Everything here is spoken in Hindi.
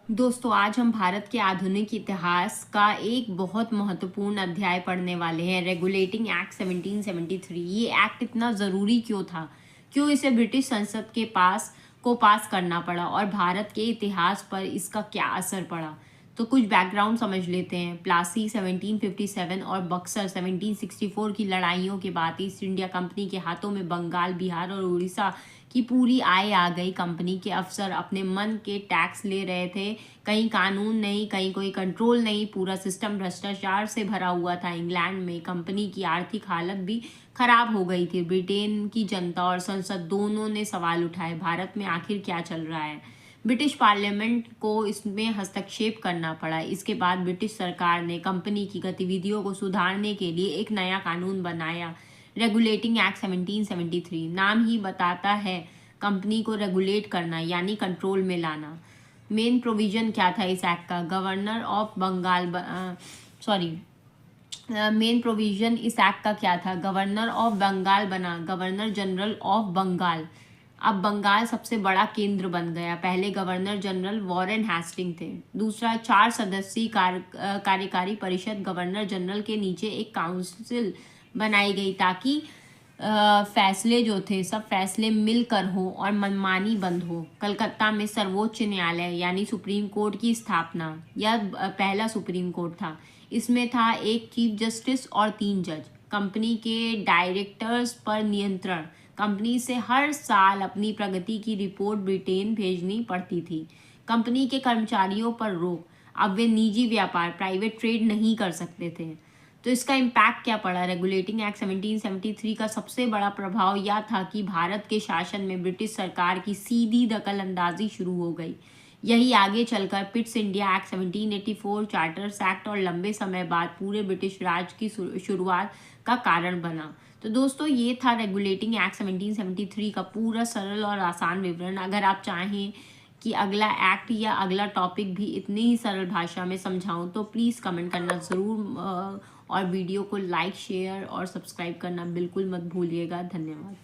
दोस्तों, आज हम भारत के आधुनिक इतिहास का एक बहुत महत्वपूर्ण अध्याय पढ़ने वाले हैं, रेगुलेटिंग एक्ट 1773। ये एक्ट इतना ज़रूरी क्यों था? क्यों इसे ब्रिटिश संसद के पास करना पड़ा और भारत के इतिहास पर इसका क्या असर पड़ा? तो कुछ बैकग्राउंड समझ लेते हैं। प्लासी 1757 और बक्सर 1764 की लड़ाइयों के बाद ईस्ट इंडिया कंपनी के हाथों में बंगाल, बिहार और उड़ीसा की पूरी आय आ गई। कंपनी के अफसर अपने मन के टैक्स ले रहे थे, कहीं कानून नहीं, कहीं कोई कंट्रोल नहीं, पूरा सिस्टम भ्रष्टाचार से भरा हुआ था। इंग्लैंड में कंपनी की आर्थिक हालत भी खराब हो गई थी। ब्रिटेन की जनता और संसद दोनों ने सवाल उठाए, भारत में आखिर क्या चल रहा है? ब्रिटिश पार्लियामेंट को इसमें हस्तक्षेप करना पड़ा। इसके बाद ब्रिटिश सरकार ने कंपनी की गतिविधियों को सुधारने के लिए एक नया कानून बनाया, रेगुलेटिंग एक्ट 1773। नाम ही बताता है, कंपनी को रेगुलेट करना यानी कंट्रोल में लाना। मेन प्रोविजन क्या था इस एक्ट का? Governor of Bengal main provision इस एक्ट का क्या था? गवर्नर ऑफ बंगाल बना गवर्नर जनरल ऑफ बंगाल। अब बंगाल सबसे बड़ा केंद्र बन गया। पहले गवर्नर जनरल वॉरेन हेस्टिंग थे। दूसरा, 4 सदस्यीय कार्यकारी परिषद, गवर्नर जनरल के नीचे एक काउंसिल बनाई गई ताकि फैसले जो थे सब फैसले मिलकर हो और मनमानी बंद हो। कलकत्ता में सर्वोच्च न्यायालय यानी सुप्रीम कोर्ट की स्थापना। यह पहला सुप्रीम कोर्ट था। इसमें था एक चीफ जस्टिस और 3 जज। कंपनी के डायरेक्टर्स पर नियंत्रण। कंपनी से हर साल अपनी प्रगति की रिपोर्ट ब्रिटेन भेजनी पड़ती थी। कंपनी के कर्मचारियों पर रोक। अब वे निजी व्यापार, प्राइवेट ट्रेड नहीं कर सकते थे। तो इसका इम्पैक्ट क्या पड़ा? रेगुलेटिंग एक्ट 1773 का सबसे बड़ा प्रभाव यह था कि भारत के शासन में ब्रिटिश सरकार की सीधी दखल अंदाजी शुरू हो गई। यही आगे चलकर Pitt's India act 1784, charters act और लंबे समय बाद पूरे ब्रिटिश राज की शुरुआत का कारण बना। तो दोस्तों, ये था रेगुलेटिंग एक्ट 1773 का पूरा सरल और आसान विवरण। अगर आप चाहें कि अगला एक्ट या अगला टॉपिक भी इतनी ही सरल भाषा में समझाऊं तो प्लीज़ कमेंट करना ज़रूर, और वीडियो को लाइक, शेयर और सब्सक्राइब करना बिल्कुल मत भूलिएगा। धन्यवाद।